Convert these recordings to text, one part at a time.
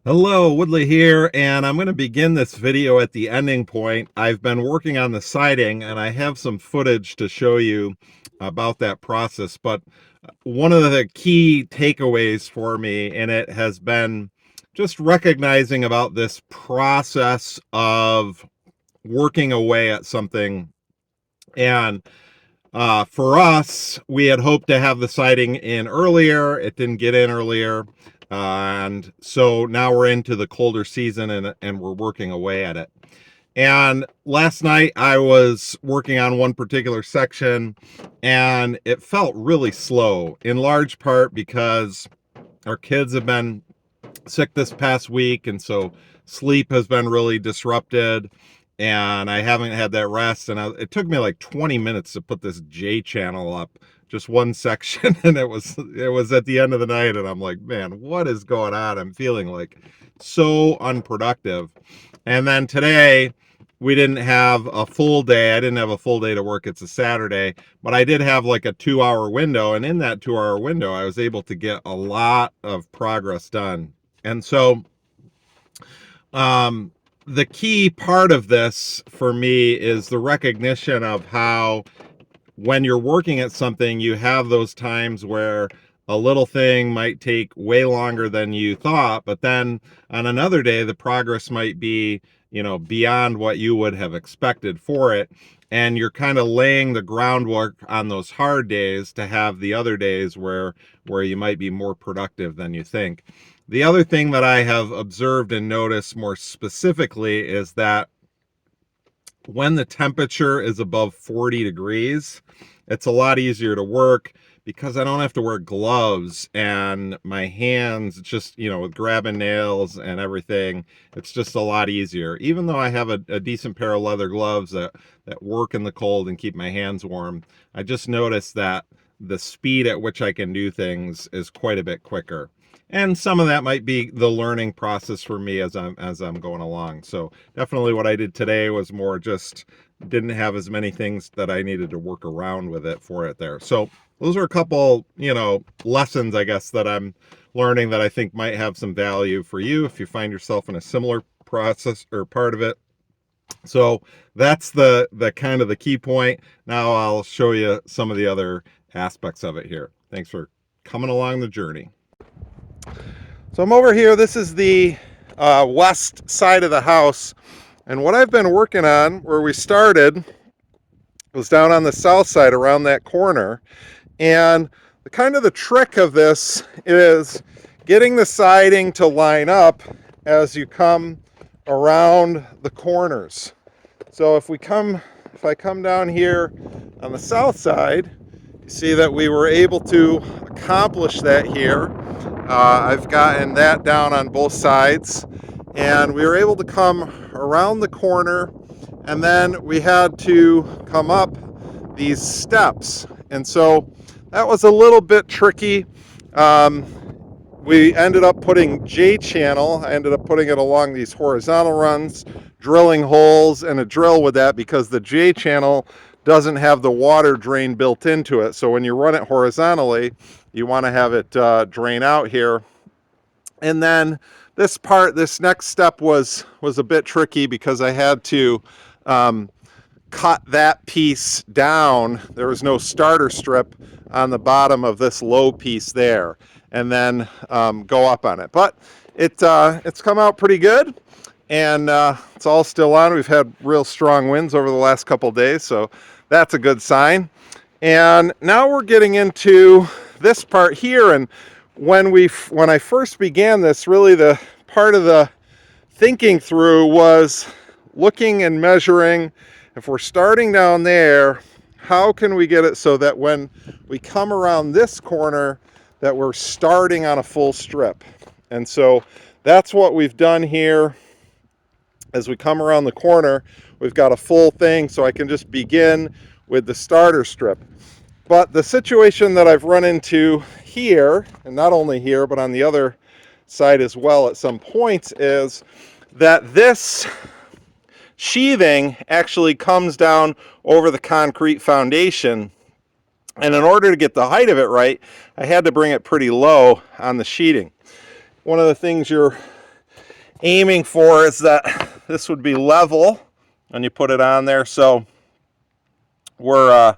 Hello, Woodley here, and I'm going to begin this video at the ending point. I've been working on the siding, and I have some footage to show you about that process, but one of the key takeaways for me in it has been just recognizing about this process of working away at something. And for us, we had hoped to have the siding in earlier. It didn't get in earlier. And so now we're into the colder season and we're working away at it. And last night I was working on one particular section and it felt really slow, in large part because our kids have been sick this past week. And so sleep has been really disrupted and I haven't had that rest. And it took me like 20 minutes to put this J channel up, just one section. And it was at the end of the night. And I'm like, man, what is going on? I'm feeling like so unproductive. And then today we didn't have a full day. I didn't have a full day to work. It's a Saturday, but I did have like a 2 hour window. And in that 2 hour window, I was able to get a lot of progress done. And so, the key part of this for me is the recognition of how when you're working at something, you have those times where a little thing might take way longer than you thought, but then on another day, the progress might be, beyond what you would have expected for it. And you're kind of laying the groundwork on those hard days to have the other days where you might be more productive than you think. The other thing that I have observed and noticed more specifically is that when the temperature is above 40 degrees, it's a lot easier to work because I don't have to wear gloves and my hands just, with grabbing nails and everything, it's just a lot easier. Even though I have a decent pair of leather gloves that work in the cold and keep my hands warm, I just noticed that the speed at which I can do things is quite a bit quicker. And some of that might be the learning process for me as I'm going along. So definitely what I did today was more just didn't have as many things that I needed to work around with it for it there. So those are a couple, lessons, I guess, that I'm learning that I think might have some value for you if you find yourself in a similar process or part of it. So that's the kind of the key point. Now I'll show you some of the other aspects of it here. Thanks for coming along the journey. So I'm over here. This is the west side of the house. And what I've been working on, where we started, was down on the south side around that corner. And the trick of this is getting the siding to line up as you come around the corners. So if I come down here on the south side, you see that we were able to accomplish that here. I've gotten that down on both sides, and we were able to come around the corner, and then we had to come up these steps. And so that was a little bit tricky. We ended up putting J channel. I ended up putting it along these horizontal runs, drilling holes and a drill with that because the J channel doesn't have the water drain built into it. So when you run it horizontally, you want to have it drain out here. And then this next step was a bit tricky because I had to cut that piece down. There was no starter strip on the bottom of this low piece there, and then go up on it. But it's come out pretty good, and it's all still on. We've had real strong winds over the last couple days, so that's a good sign. And now we're getting into this part here, and when I first began this, really the part of the thinking through was looking and measuring. If we're starting down there, how can we get it so that when we come around this corner that we're starting on a full strip? And so that's what we've done here. As we come around the corner, we've got a full thing, so I can just begin with the starter strip. But the situation that I've run into here, and not only here, but on the other side as well at some points, is that this sheathing actually comes down over the concrete foundation. And in order to get the height of it right, I had to bring it pretty low on the sheeting. One of the things you're aiming for is that this would be level when you put it on there. So we're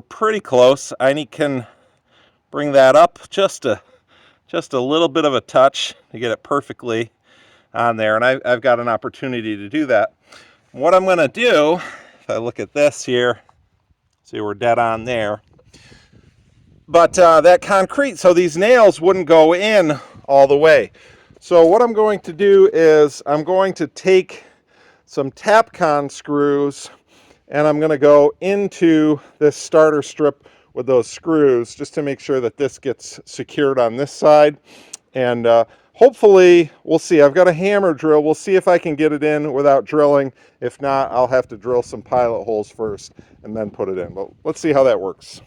pretty close. I can bring that up just a little bit of a touch to get it perfectly on there, and I've got an opportunity to do that. What I'm going to do, if I look at this here, see we're dead on there, but that concrete, so these nails wouldn't go in all the way. So what I'm going to do is I'm going to take some Tapcon screws and I'm going to go into this starter strip with those screws just to make sure that this gets secured on this side. And hopefully, we'll see. I've got a hammer drill. We'll see if I can get it in without drilling. If not, I'll have to drill some pilot holes first and then put it in. But let's see how that works.